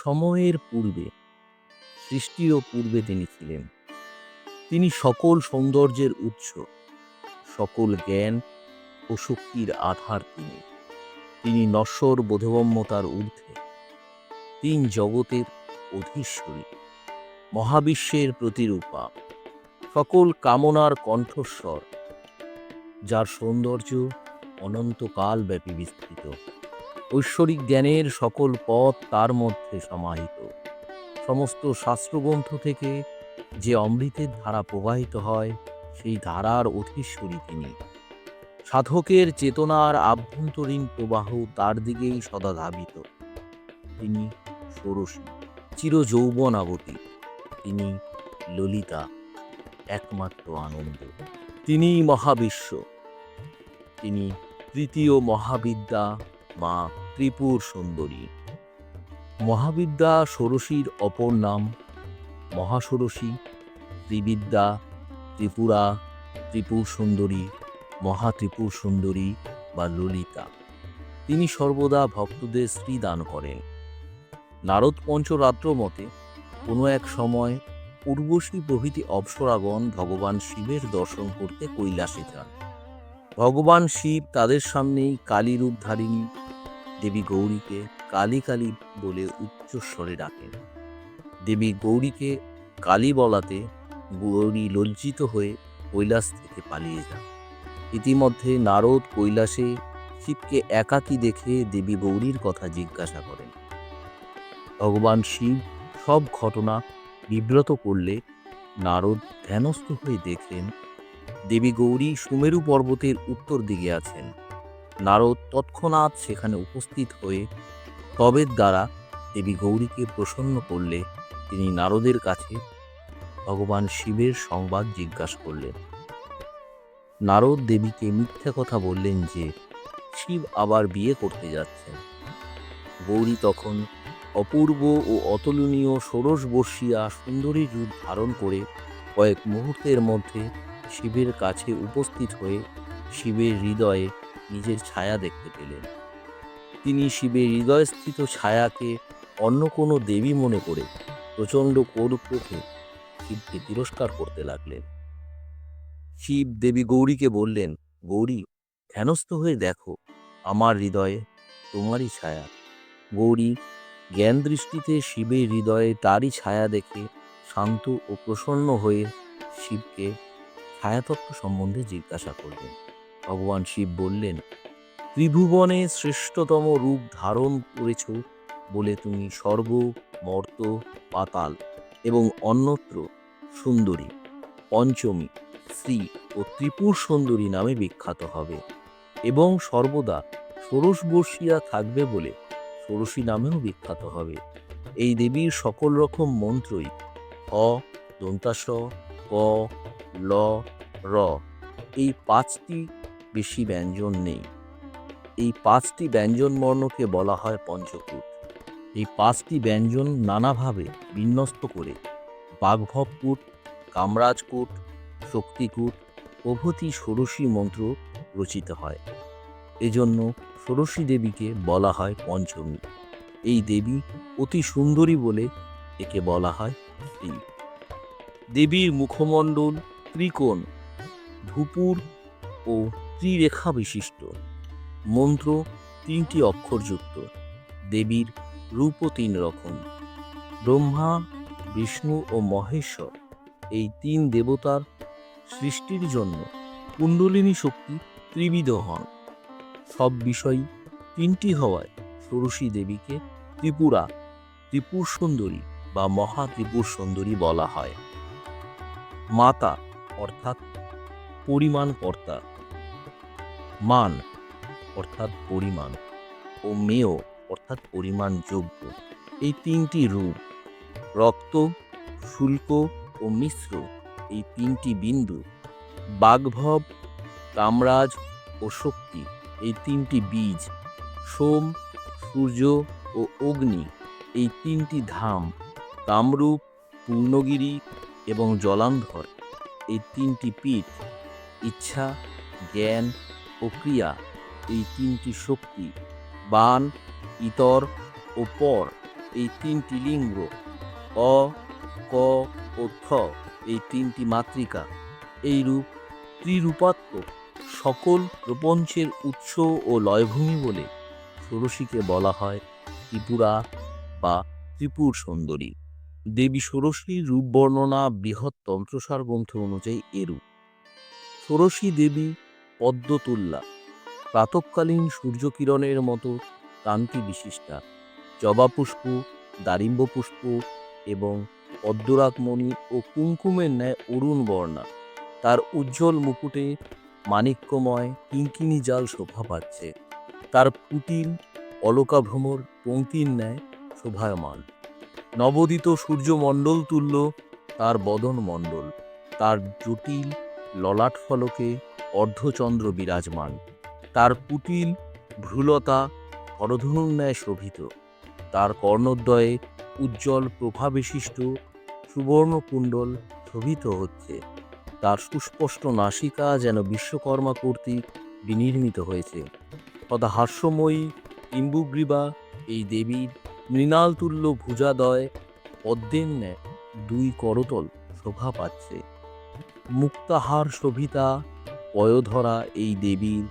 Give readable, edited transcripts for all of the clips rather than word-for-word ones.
সময়ের পূর্বে, সৃষ্টিরও পূর্বে তিনি ছিলেন। তিনি সকল সৌন্দর্যের উৎস, সকল জ্ঞান ও শক্তির আধার তিনি। তিনি নশ্বর বোধগম্যতার ঊর্ধ্বে, তিন জগতের অধীশ্বরী, মহাবিশ্বের প্রতিরূপা, সকল কামনার কণ্ঠস্বর, যার সৌন্দর্য অনন্তকাল ব্যাপী বিস্তৃত। ঐশ্বরিক জ্ঞানের সকল পথ তার মধ্যে সমাহিত। সমস্ত শাস্ত্রগ্রন্থ থেকে যে অমৃতের ধারা প্রবাহিত হয়, সেই ধারার অধীশ্বরী তিনি। সাধকের চেতনার আভ্যন্তরীণ প্রবাহ তার দিকেই সদা ধাবিত। তিনি ষোড়শী, চিরযৌবনাবতী। তিনি ললিতা, একমাত্র আনন্দ। তিনি মহাবিশ্ব। তিনি তৃতীয় মহাবিদ্যা, মা ত্রিপুর সুন্দরী। মহাবিদ্যা ষোড়শীর অপর নাম। মহাষোড়শী, ত্রিবিদ্যা, ত্রিপুরা, ত্রিপুর সুন্দরী, মহাত্রিপুর সুন্দরী বা ললিতা। তিনি সর্বদা ভক্তদের শ্রী দান করেন। নারদ পঞ্চরাত্র মতে কোনো এক সময় উর্বশী প্রভৃতি অপ্সরাগণ ভগবান শিবের দর্শন করতে কৈলাসে যান। ভগবান শিব তাদের সামনেই কালী রূপধারিণী দেবী গৌরীকে কালী কালী বলে উচ্চস্বরে ডাকেন। দেবী গৌরীকে কালী বলাতে গৌরী লজ্জিত হয়ে কৈলাস থেকে পালিয়ে যান। ইতিমধ্যে নারদ কৈলাসে শিবকে একাকী দেখে দেবী গৌরীর কথা জিজ্ঞাসা করেন। ভগবান শিব সব ঘটনা বিব্রত করলে নারদ ধ্যানস্থ হয়ে দেখলেন দেবী গৌরী সুমেরু পর্বতের উত্তর দিকে আছেন। নারদ তৎক্ষণাৎ সেখানে উপস্থিত হয়ে তবের দ্বারা দেবী গৌরীকে প্রসন্ন করলে তিনি নারদের কাছে ভগবান শিবের সংবাদ জিজ্ঞাসা করলেন। নারদ দেবীকে মিথ্যা কথা বললেন যে শিব আবার বিয়ে করতে যাচ্ছেন। গৌরী তখন অপূর্ব ও অতুলনীয় ষোড়শ বর্ষীয়া সুন্দরী রূপ ধারণ করে কয়েক মুহূর্তের মধ্যে শিবের কাছে উপস্থিত হয়ে শিবের হৃদয়ে নিজের ছায়া দেখতে পেলেন। তিনি শিবের হৃদয়স্থিত ছায়াকে অন্য কোনো দেবী মনে করে প্রচণ্ড ক্রোধে শিবকে তিরস্কার করতে লাগলেন। শিব দেবী গৌরীকে বললেন, গৌরী, ধ্যানস্থ হয়ে দেখো, আমার হৃদয়ে তোমারই ছায়া। গৌরী জ্ঞান দৃষ্টিতে শিবের হৃদয়ে তারই ছায়া দেখে শান্ত ও প্রসন্ন হয়ে শিবকে ছায়াতত্ত্ব সম্বন্ধে জিজ্ঞাসা করলেন। ভগবান শিব বললেন, ত্রিভুবনে শ্রেষ্ঠতম রূপ ধারণ করেছ বলে তুমি স্বর্গ, মর্ত, পাতাল এবং অন্যত্র সুন্দরী, পঞ্চমী, শ্রী ও ত্রিপুর সুন্দরী নামে বিখ্যাত হবে এবং সর্বদা ষোড়শ বর্ষীয়া থাকবে বলে ষোড়শী নামেও বিখ্যাত হবে। এই দেবীর সকল রকম মন্ত্রই অ, দন্তাস, ক, ল, র এই পাঁচটি বেশি ব্যঞ্জন নেই। এই পাঁচটি ব্যঞ্জন বর্ণকে বলা হয় পঞ্চকূট। এই পাঁচটি ব্যঞ্জন নানাভাবে বিন্যস্ত করে বাগ্ভবকূট, কামরাজকূট, শক্তিকূট প্রভৃতি ষোড়শী মন্ত্র রচিত হয়। এজন্য ষোড়শী দেবীকে বলা হয় পঞ্চমী। এই দেবী অতি সুন্দরী বলে একে বলা হয় স্ত্রী। দেবীর মুখমণ্ডল ত্রিকোণ, ধূপুর ও ত্রিরেখা বিশিষ্ট। মন্ত্র তিনটি অক্ষরযুক্ত। দেবীর রূপও তিন রকম। ব্রহ্মা, বিষ্ণু ও মহেশ্বর এই তিন দেবতার সৃষ্টির জন্য কুণ্ডলিনী শক্তি ত্রিবিধ হন। সব বিষয়ই তিনটি হওয়ায় ষোড়শী দেবীকে ত্রিপুরা, ত্রিপুর সুন্দরী বা মহা ত্রিপুর সুন্দরী বলা হয়। মাতা অর্থাৎ পরিমাণ কর্তা, মান অর্থাৎ পরিমাণ ও মেয় অর্থাৎ পরিমাণ যোগ্য এই তিনটি রূপ। রক্ত, শুল্ক ও মিশ্র এই তিনটি বিন্দু। বাগ্ভব, কামরাজ ও শক্তি এই তিনটি বীজ। সোম, সূর্য ও অগ্নি এই তিনটি ধাম। কামরূপ, পূর্ণগিরি এবং জলান্ধর এই তিনটি পীঠ। ইচ্ছা, জ্ঞান ও ক্রিয়া এই তিনটি শক্তি। বান, ইতর ও পর এই তিনটি লিঙ্গ, অ, ক ও থ, এই তিনটি মাতৃকা, এই রূপ ত্রিরূপাত্মক সকল প্রপঞ্চের উৎস ও লয়ভূমি বলে ষোড়শীকে বলা হয় ত্রিপুরা বা ত্রিপুর সুন্দরী। দেবী ষোড়শীর রূপ বর্ণনা বৃহৎ তন্ত্রসার গ্রন্থ অনুযায়ী এরূপ: ষোড়শী দেবী পদ্মতুল্লা, প্রাতঃকালীন সূর্যকিরণের মতো কান্তি বিশিষ্টা, জবা পুষ্প, দারিম্ব পুষ্প এবং পদ্মরাগমণি ও কুঙ্কুমের ন্যায় অরুণ বর্ণা। তার উজ্জ্বল মুকুটে মাণিক্যময় কিঙ্কিণী জাল শোভা পাচ্ছে। তার কুটিল অলকাভ্রমর পঙ্ক্তির ন্যায় শোভায়মান। নবোদিত সূর্যমণ্ডল তুল্য তার বদন মণ্ডল, তার জটিল ললাট ফলকে অর্ধচন্দ্র বিরাজমান। তার কুটিল ভ্রুলতা হরধনুর ন্যায় শোভিত। তার কর্ণদ্বয়ে উজ্জ্বল প্রভাবিশিষ্ট সুবর্ণকুণ্ডল শোভিত হচ্ছে। তার সুস্পষ্ট নাসিকা যেন বিশ্বকর্মা কর্তৃক বিনির্মিত হয়েছে। তথা হাস্যময়ী ইম্বুগ্রীবা এই দেবীর মৃণালতুল্য ভুজাদয় পদ্মের ন্যায় দুই করতল শোভা পাচ্ছে। মুক্তাহার শোভিতা পয়োধরা এই দেবীর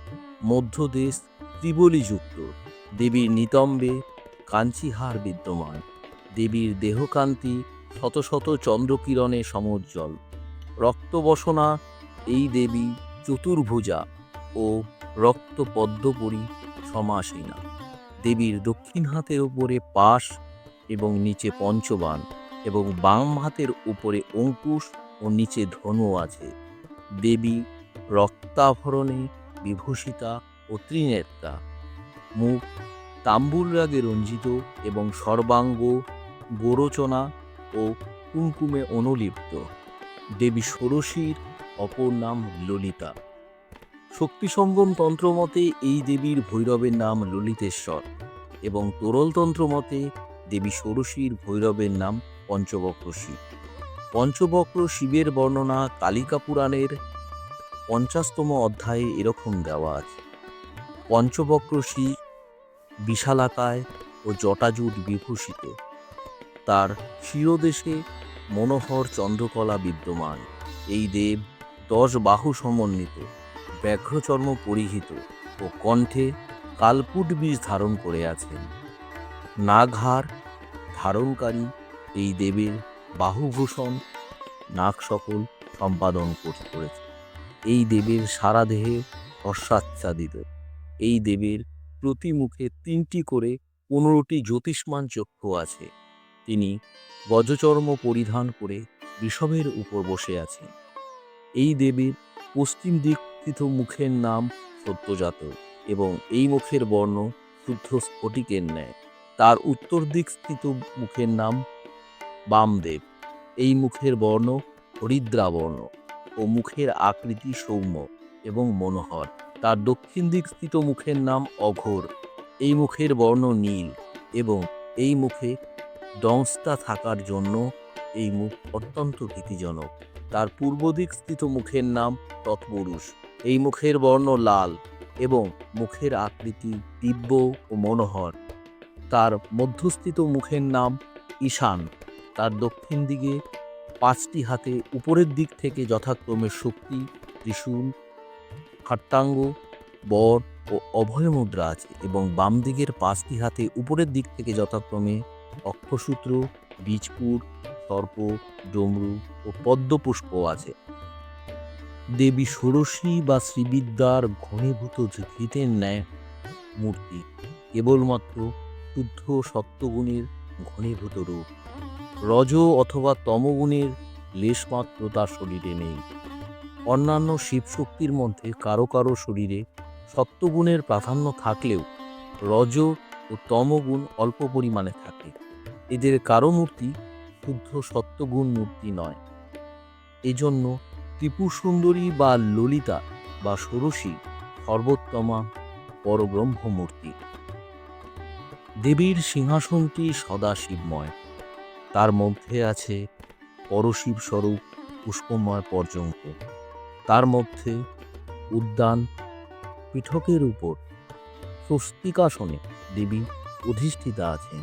মধ্যদেশ ত্রিবলীযুক্ত। দেবীর নিতম্বে কাঞ্চীহার বিদ্যমান। দেবীর দেহকান্তি শত শত চন্দ্রকিরণে সমুজ্জ্বল। রক্তবসনা এই দেবী চতুর্ভুজা ও রক্তপদ্মপরি সমাসীনা। দেবীর দক্ষিণ হাতের উপরে পাশ এবং নিচে পঞ্চবাণ এবং বাম হাতের উপরে অঙ্কুশ ও নিচে ধনু আছে। দেবী রক্তাভরণে বিভূষিতা ও ত্রিনেত্রা। মুখ তাম্বুল রাগে রঞ্জিত এবং সর্বাঙ্গ গোরচনা ও কুঙ্কুমে অনুলিপ্ত। দেবী ষোড়শীর অপর নাম ললিতা। শক্তিসঙ্গম তন্ত্র মতে এই দেবীর ভৈরবের নাম ললিতেশ্বর এবং তোরলতন্ত্র মতে দেবী ষোড়শীর ভৈরবের নাম পঞ্চবক্র শিব। পঞ্চবক্র শিবের বর্ণনা কালিকা পুরাণের 50তম অধ্যায়ে এরকম দেওয়া আছে: পঞ্চবক্র শিব বিশালাকায় ও জটাজুট বিভূষিত। তার শিরদেশে মনোহর চন্দ্রকলা বিদ্যমান। এই দেব 10 বাহু সমন্বিত, ব্যাঘ্রচর্ম পরিহিত ও কণ্ঠে কালকুট বীজ ধারণ করে আছেন। নাগহার ধারণকারী এই দেবীর বাহুভূষণ নাগ সকল সম্পাদন করেছে। এই দেবীর সারা দেহে হর্ষাচ্ছাদিত। এই দেবীর প্রতি মুখে 3টি করে 15টি জ্যোতিষ্মান চক্ষু আছে। তিনি গজচর্ম পরিধান করে বৃষভের উপর বসে আছেন। এই দেবীর পশ্চিম দিক স্থিত মুখের নাম সত্যজাত এবং এই মুখের বর্ণ শুদ্ধ স্ফটিকের ন্যায়। তার উত্তর দিক স্থিত মুখের নাম বামদেব। এই মুখের বর্ণ হরিদ্রাবর্ণ ও মুখের আকৃতি সৌম্য এবং মনোহর। তার দক্ষিণ দিক স্থিত মুখের নাম অঘোর। এই মুখের বর্ণ নীল এবং এই মুখে দংশটা থাকার জন্য এই মুখ অত্যন্ত ভীতিজনক। তার পূর্ব দিক স্থিত মুখের নাম তৎপুরুষ। এই মুখের বর্ণ লাল এবং মুখের আকৃতি দিব্য ও মনোহর। তার মধ্যস্থিত মুখের নাম ঈশান। তার দক্ষিণ দিকে 5টি হাতে উপরের দিক থেকে যথাক্রমে শক্তি, ত্রিশূল, খাট্টাঙ্গ, বর ও অভয় মুদ্রা আছে এবং বাম দিকের 5টি হাতে উপরের দিক থেকে যথাক্রমে অক্ষসূত্র, বীজপুর, সর্প, ডমরু ও পদ্মপুষ্প আছে। দেবী ষোড়শী বা শ্রীবিদ্যার ঘনীভূত ঘৃতের ন্যায় মূর্তি, কেবলমাত্র শুদ্ধ সত্যগুণের ঘনীভূত রূপ। রজ অথবা তমগুণের লেশমাত্র তার শরীরে নেই। অন্যান্য শিবশক্তির মধ্যে কারো কারো শরীরে সত্যগুণের প্রাধান্য থাকলেও রজ ও তমগুণ অল্প পরিমাণে থাকে। এদের কারো মূর্তি শুদ্ধ সত্যগুণ মূর্তি নয়। এজন্য ত্রিপুর সুন্দরী বা ললিতা বা ষোড়শী সর্বোত্তমা পরব্রহ্ম মূর্তি। দেবীর সিংহাসনটি সদা শিবময়। তার মধ্যে আছে পরশিব স্বরূপ পুষ্পময় পর্যন্ত। তার মধ্যে উদ্যান পীঠকের উপর স্বস্তিকাসনে দেবী অধিষ্ঠিতা আছেন।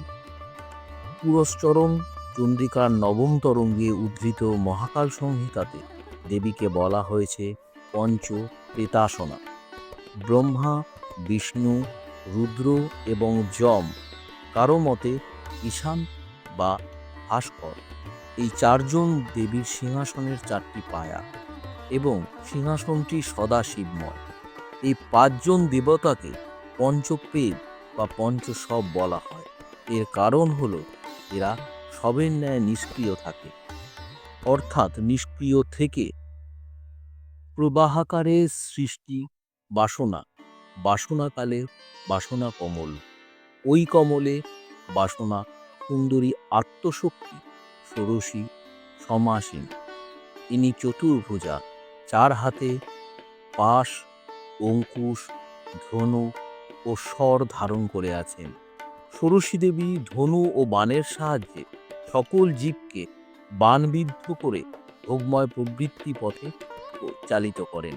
পুরশ্চরণ চন্দ্রিকার নবম তরঙ্গে উদ্ধৃত মহাকাল সংহিতাতে দেবীকে বলা হয়েছে পঞ্চ প্রেতাসনা। ব্রহ্মা, বিষ্ণু, রুদ্র এবং যম, কারো মতে ঈশান বা ভাস্কর, এই চারজন দেবীর সিংহাসনের চারটি পায়া এবং সিংহাসনটি সদা শিবময়। এই পাঁচজন দেবতাকে পঞ্চপ্রেত বা পঞ্চশব বলা হয়। এর কারণ হলো এরা সবের ন্যায় নিষ্ক্রিয় থাকে, অর্থাৎ নিষ্ক্রিয় থেকে প্রবাহাকারে সৃষ্টি বাসনা, বাসনাকালে বাসনা কমল, ওই কমলে বাসনা সুন্দরী আত্মশক্তি ষোড়শী সমাসীন। ইনি চতুর্ভুজা, চার হাতে পাশ, অঙ্কুশ, ধনু ও স্বর ধারণ করে আছেন। ষোড়শী দেবী ধনু ও বাণের সাহায্যে সকল জীবকে বাণবিদ্ধ করে ভোগময় প্রবৃত্তি পথে চালিত করেন।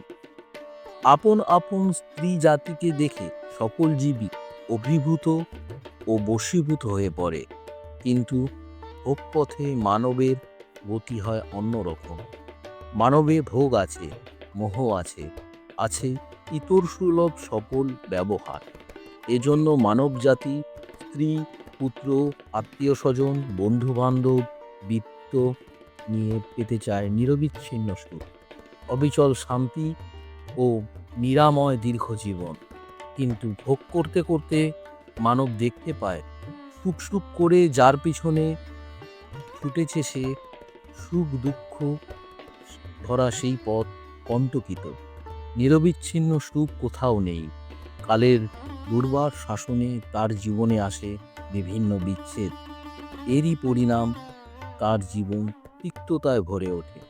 আপন আপন স্ত্রী জাতিকে দেখে সকল জীবই অভিভূত ও বশীভূত হয়ে পড়ে, কিন্তু ভোগপথে মানবের গতি হয় অন্যরকম। মানবে ভোগ আছে, মোহ আছে, আছে ইতর সুলভ সফল ব্যবহার। এজন্য মানব জাতি স্ত্রী, পুত্র, আত্মীয় স্বজন, বন্ধু বান্ধব, বিত্ত নিয়ে পেতে চায় নিরবিচ্ছিন্ন সুখ, অবিচল শান্তি ও নিরাময় দীর্ঘ জীবন। কিন্তু ভোগ করতে করতে মানব দেখতে পায় সুখ সুখ করে যার পিছনে ছুটেছে সে সুখ দুঃখ ধরা সেই পথ কণ্টকিত। নিরবিচ্ছিন্ন সুখ কোথাও নেই। কালের দুর্বার শাসনে তার জীবনে আসে বিভিন্ন বিচ্ছেদ। এরই পরিণাম তার জীবন তিক্ততায় ভরে ওঠে।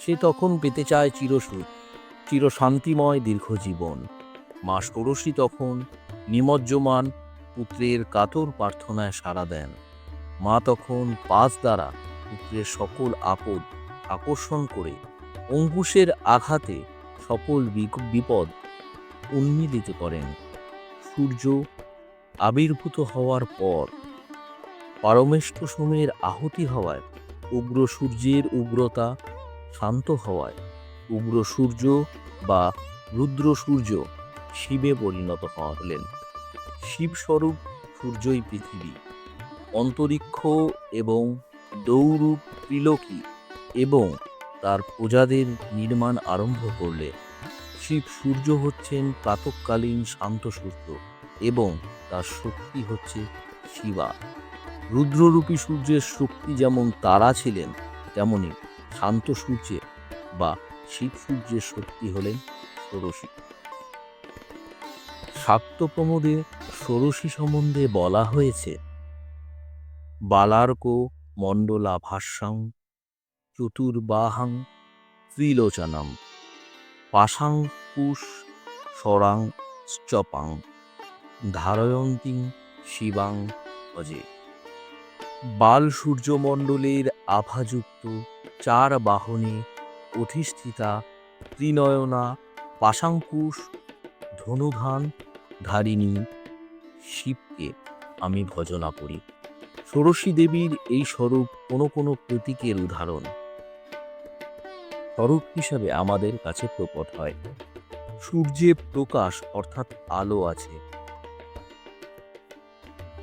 সে তখন পেতে চায় চিরসুখ, চিরশান্তিময় দীর্ঘ জীবন। মা ষোড়শী তখন নিমজ্জমান পুত্রের কাতর প্রার্থনায় সাড়া দেন। মা তখন পাশ দ্বারা পুত্রের সকল আপদ আকর্ষণ করে অঙ্কুশের আঘাতে সকল বিপদ উন্মীলিত করেন। সূর্য আবির্ভূত হওয়ার পর পারমেষ্ঠ সোমের আহুতি হওয়ায় উগ্র সূর্যের উগ্রতা শান্ত হওয়ায় উগ্র সূর্য বা রুদ্র সূর্য শিবে পরিণত হলেন। শিবস্বরূপ সূর্যই পৃথিবী, অন্তরিক্ষ এবং দৌরূপ ত্রিলোকী এবং তার প্রজাদের নির্মাণ আরম্ভ করলে। শিব সূর্য হচ্ছেন প্রাতঃকালীন শান্ত সূর্য এবং তার শক্তি হচ্ছে শিবা। রুদ্ররূপী সূর্যের শক্তি যেমন তারা ছিলেন, তেমনি শান্ত সূর্যের বা শিব সূর্যের শক্তি হলেন ষোড়শী। শাক্ত প্রমোদে ষোড়শী সম্বন্ধে বলা হয়েছে, বালার্ক মণ্ডলা ভাষ্যাং চতুর্বাহাং ত্রিলোচনম পাশাং কুশ স্বরাং চ্চপাং ধারয়ন্তীং শিবাং ভজে। বাল সূর্যমণ্ডলের আভাযুক্ত চার বাহনে অধিষ্ঠিতা ত্রিনয়না পাশাঙ্কুশ ধনুধান ধারিণী শিবকে আমি ভজনা করি। ষোড়শী দেবীর এই স্বরূপ কোনো কোনো প্রতীকের উদাহরণ স্বরূপ হিসাবে আমাদের কাছে প্রকট হয়। সূর্যে প্রকাশ অর্থাৎ আলো আছে,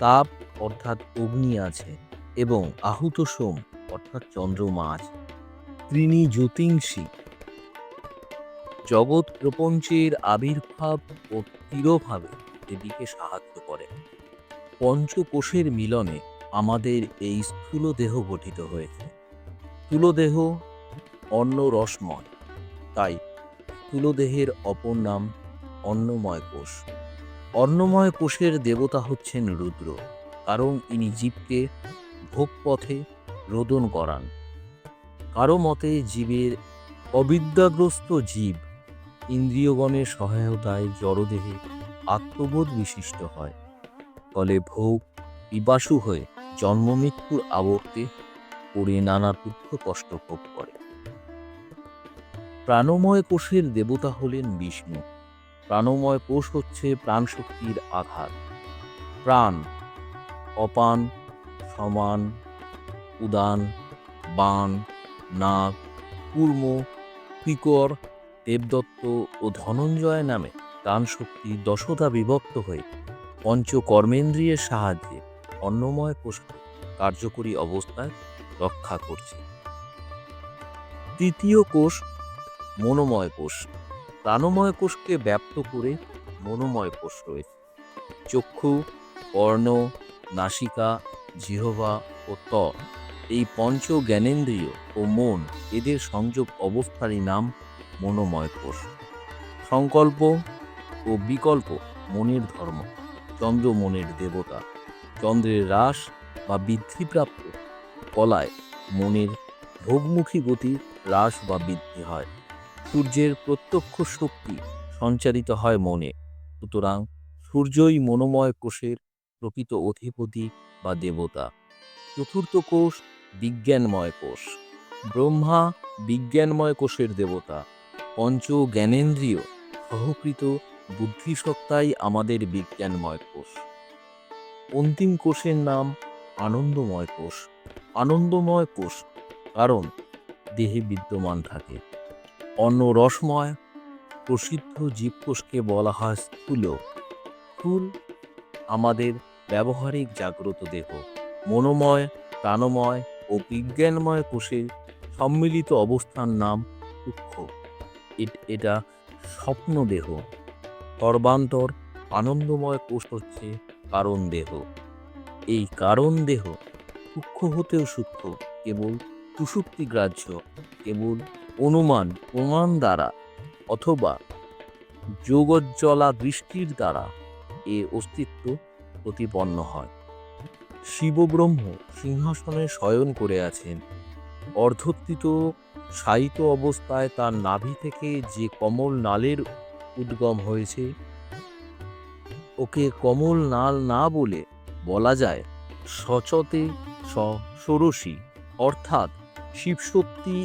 তাপ অর্থাৎ অগ্নি আছে এবং আহুত সোম অর্থাৎ চন্দ্রমা আছে। ত্রিণী জ্যোতিংসী জগৎ প্রপঞ্চের আবির্ভাব ও তিরোভাবে দেবীকে সাহায্য করে। পঞ্চকোষের মিলনে আমাদের এই স্থূল দেহ গঠিত হয়েছে। স্থূল দেহ অন্ন রসময়, তাই স্থূল দেহের অপর নাম অন্নময় কোষ। অন্নময় কোষের দেবতা হচ্ছেন রুদ্র, কারণ ইনি জীবকে ভোগপথে রোদন করান। কারো মতে জীবের অবিদ্যাগ্রস্ত জীব ইন্দ্রিয়গণের সহায়তায় জড়দেহে আত্মবোধ বিশিষ্ট হয়, ফলে ভোগ পিপাসু হয়ে জন্মমৃত্যুর আবর্তে পড়ে নানা দুঃখ কষ্ট ভোগ করে। প্রাণময় কোষের দেবতা হলেন বিষ্ণু। প্রাণময় কোষ হচ্ছে প্রাণশক্তির আধার। প্রাণ অপান সমান, উদান, বাণ, নাগ, কূর্ম, পিকর, দেবদত্ত ও ধনঞ্জয় নামে প্রাণশক্তি দশধা বিভক্ত হয়ে পঞ্চকর্মেন্দ্রিয়ের সাহায্যে অন্নময় কোষকে কার্যকরী অবস্থায় রক্ষা করছে। তৃতীয় কোষ মনোময় কোষ। প্রাণময় কোষকে ব্যাপ্ত করে মনোময় কোষ রয়েছে। চক্ষু, কর্ণ, নাসিকা, জিহ্বা ও ত্বক, এই পঞ্চ জ্ঞানেন্দ্রিয় ও মন, এদের সংযোগ অবস্থারই নাম মনোময় কোষ। সংকল্প ও বিকল্প মনের ধর্ম। চন্দ্র মনের দেবতা। চন্দ্রের হ্রাস বা বৃদ্ধিপ্রাপ্ত কলায় মনের ভোগমুখী গতি হ্রাস বা বৃদ্ধি হয়। সূর্যের প্রত্যক্ষ শক্তি সঞ্চারিত হয় মনে, সুতরাং সূর্যই মনোময় কোষের প্রকৃত অধিপতি বা দেবতা। চতুর্থ কোষ বিজ্ঞানময় কোষ। ব্রহ্মা বিজ্ঞানময় কোষের দেবতা। পঞ্চ জ্ঞানেন্দ্রিয় সহকৃত বুদ্ধিসত্তাই আমাদের বিজ্ঞানময় কোষ। অন্তিম কোষের নাম আনন্দময় কোষ। আনন্দময় কোষ কারণ দেহে বিদ্যমান থাকে। অন্ন রসময় প্রসিদ্ধ জীবকোষকে বলা হয় স্থূল। স্থূল আমাদের ব্যবহারিক জাগ্রত দেহ। মনোময়, প্রাণময় ও বিজ্ঞানময় কোষের সম্মিলিত অবস্থান নাম সূক্ষ্ম। এটা স্বপ্ন দেহ। সর্বান্তর আনন্দময় কোষ হচ্ছে কারণ দেহ। এই কারণ দেহ সূক্ষ্ম হতেও সূক্ষ্ম, কেবল সুষুপ্তি গ্রাহ্য, কেবল অনুমান প্রমাণ দ্বারা অথবা যোগজ্জলা দৃষ্টির দ্বারা এ অস্তিত্ব প্রতিপন্ন হয়। শিবব্রহ্ম সিংহাসনে শয়ন করে আছেন। অর্ধস্থিত শায়িত অবস্থায় তার নাভি থেকে যে কমল নালের উদ্গম হয়েছে, ওকে কমল নাল না বলে বলা যায় সচতে ষোড়শী, অর্থাৎ শিবশক্তি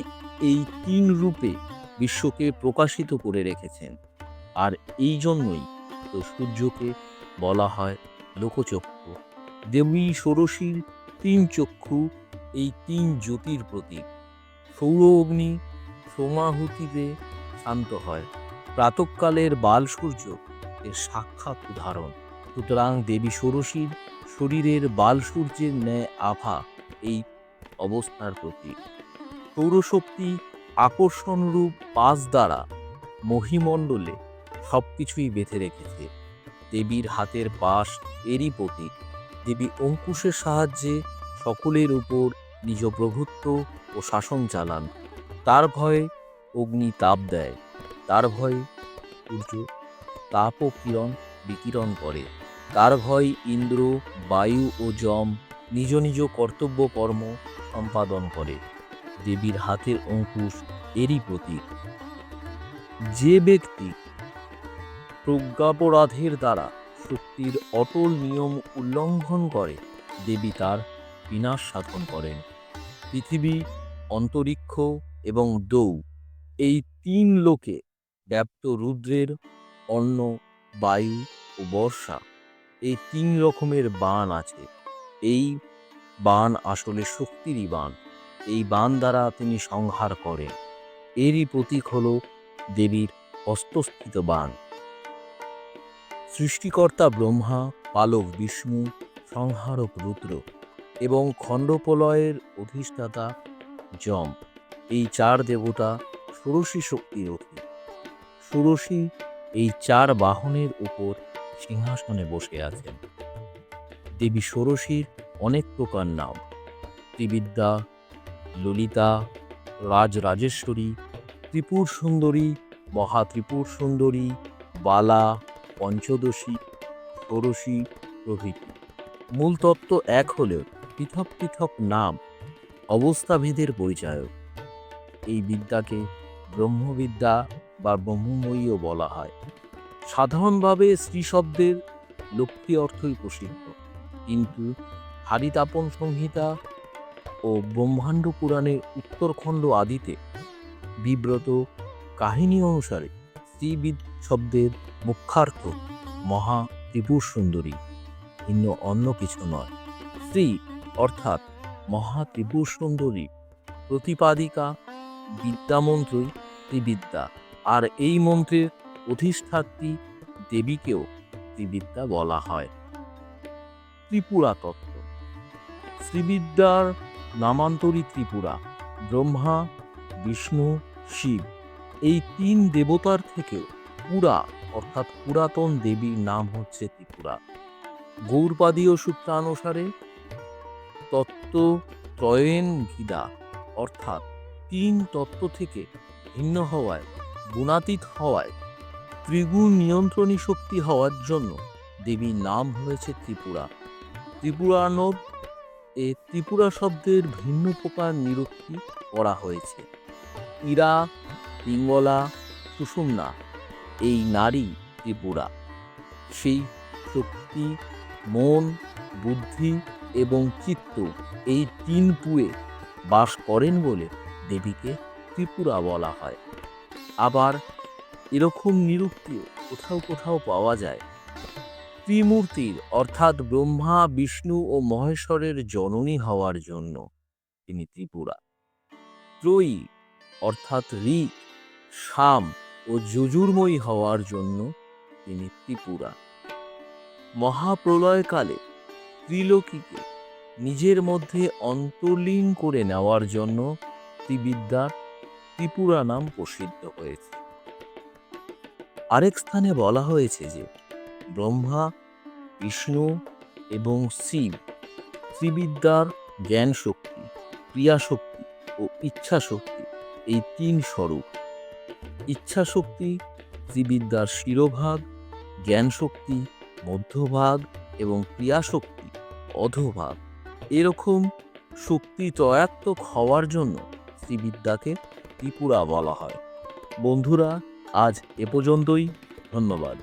এই তিন রূপে বিশ্বকে প্রকাশিত করে রেখেছেন। আর এই জন্যই তো সূর্যকে বলা হয় লোকচক্ষু। দেবী ষোড়শীর তিন চক্ষু এই তিন জ্যোতির প্রতীক। সৌর অগ্নি সোমাহুতিতে শান্ত হয়। প্রাতঃকালের বাল সূর্য এর সাক্ষাৎ উদাহরণ। সুতরাং দেবী ষোড়শীর শরীরের বাল সূর্যের ন্যায় আভা এই অবস্থার প্রতীক। সৌরশক্তি আকর্ষণরূপ পাশ দ্বারা মহিমণ্ডলে সবকিছুই বেঁধে রেখেছে। দেবীর হাতের পাশ এরই প্রতীক। দেবী অঙ্কুশের সাহায্যে সকলের উপর নিজ প্রভুত্ব ও শাসন চালান। তার ভয়ে অগ্নি তাপ দেয়, তার ভয়ে সূর্য তাপ ও কিরণ বিকিরণ করে, তার ভয় ইন্দ্র, বায়ু ও যম নিজ নিজ কর্তব্য কর্ম সম্পাদন করে। দেবীর হাতের অঙ্কুশ এরই প্রতীক। যে ব্যক্তি প্রজ্ঞাপরাধের দ্বারা শক্তির অটল নিয়ম উল্লঙ্ঘন করে, দেবী তার বিনাশ সাধন করেন। পৃথিবী, অন্তরিক্ষ এবং দৌ, এই তিন লোকে ব্যাপ্ত রুদ্রের অন্ন, বায়ু ও বর্ষা, এই তিন রকমের বাণ আছে। এই বাণ আসলে শক্তিরই বাণ। এই বাণ দ্বারা তিনি সংহার করেন। এরই প্রতীক হল দেবীর হস্তস্থিত বাণ। সৃষ্টিকর্তা ব্রহ্মা, পালক বিষ্ণু, সংহারক রুদ্র এবং খণ্ডপ্রলয়ের অধিষ্ঠাতা যম, এই চার দেবতা ষোড়শী শক্তির অধীন। ষোড়শী এই চার বাহনের উপর সিংহাসনে বসে আছেন। দেবী ষোড়শীর অনেক প্রকার নাম: ত্রিবিদ্যা, ললিতা, রাজরাজেশ্বরী, ত্রিপুর সুন্দরী, মহাত্রিপুর সুন্দরী, বালা, পঞ্চদশী, ষোড়শী প্রভৃতি। মূল তত্ত্ব এক হলেও পৃথক পৃথক নাম অবস্থাভেদের পরিচায়ক। এই বিদ্যাকে ব্রহ্মবিদ্যা বা ব্রহ্মময়ীও বলা হয়। সাধারণভাবে শ্রী শব্দের লোকটি অর্থই প্রসিদ্ধ, কিন্তু হারিতাপন সংহিতা ও ব্রহ্মাণ্ড পুরাণের উত্তরখণ্ড আদিতে বিব্রত কাহিনী অনুসারে শ্রীবিদ শব্দের মুখ্যার্থ মহা ত্রিপুর সুন্দরী, ভিন্ন অন্য কিছু নয়। শ্রী অর্থাৎ মহা ত্রিপুর সুন্দরী প্রতিপাদিকা বিদ্যামন্ত্রী ত্রিবিদ্যা, আর এই মন্ত্রের অধিষ্ঠাত্রী দেবীকেও ত্রিবিদ্যা বলা হয়। ত্রিপুরা তত্ত্ব। শ্রীবিদ্যার নামান্তরী ত্রিপুরা, ব্রহ্মা, বিষ্ণু, শিব এই তিন দেবতার থেকেও পুরা অর্থাৎ পুরাতন দেবীর নাম হচ্ছে ত্রিপুরা। গৌড়পাদীয় সূত্রানুসারে তত্ত্ব ত্রয়েন ভিদা অর্থাৎ তিন তত্ত্ব থেকে ভিন্ন হওয়ায়, গুণাতীত হওয়ায়, ত্রিগুণ নিয়ন্ত্রণী শক্তি হওয়ার জন্য দেবীর নাম হয়েছে ত্রিপুরা। ত্রিপুরানব এ ত্রিপুরা শব্দের ভিন্ন প্রকার নিরুক্তি করা হয়েছে। ইরা, পিঙ্গলা, সুষুম্না এই নারী ত্রিপুরা। সেই শক্তি, মন, বুদ্ধি এবং চিত্ত এই তিন পুয়ে বাস করেন বলে দেবীকে ত্রিপুরা বলা হয়। আবার এরকম নিরুক্তিও কোথাও কোথাও পাওয়া যায়। ত্রিমূর্তির অর্থাৎ ব্রহ্মা, বিষ্ণু ও মহেশ্বরের জননী হওয়ার জন্য তিনি ত্রিপুরা। ত্রয়ী অর্থাৎ ঋক, সাম ও যজুর্ময়ী হওয়ার জন্য তিনি ত্রিপুরা। মহাপ্রলয়কালে ত্রিলোকীকে নিজের মধ্যে অন্তর্লীন করে নেওয়ার জন্য ত্রিবিদ্যার ত্রিপুরা নাম প্রসিদ্ধ হয়েছে। আরেক স্থানে বলা হয়েছে যে ব্রহ্মা, বিষ্ণু এবং শিব ত্রিবিদ্যার জ্ঞান শক্তি, ক্রিয়া শক্তি ও ইচ্ছা শক্তি এই তিন স্বরূপ। ইচ্ছা শক্তি ত্রিবিদ্যার শিরোভাগ, জ্ঞান শক্তি মধ্যভাগ এবং ক্রিয়া শক্তি অধোভাগ। এরকম শক্তি ত্রয়াত্মক হওয়ার জন্য ত্রিবিদ্যাকে ত্রিপুরা বলা হয়। বন্ধুরা, আজ এ পর্যন্তই। ধন্যবাদ।